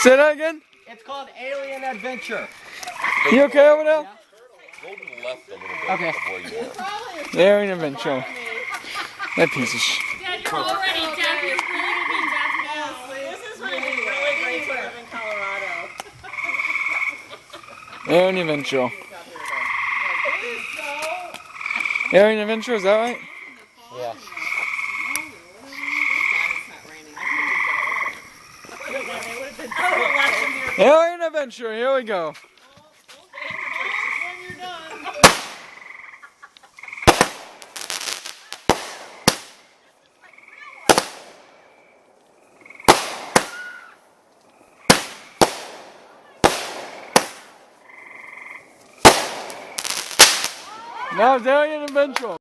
Say that again? It's called Alien Adventure. You okay over there? Yeah. Go to the left a little bit Okay. of where you were. Alien Adventure. That piece of shit. Dad, you're already deaf. You're going to be deaf now. This is when it'd be really great to live in Colorado. Alien Adventure. Alien Adventure, is that right? Yeah. Alien Adventure, here we go. Now it's Alien Adventure.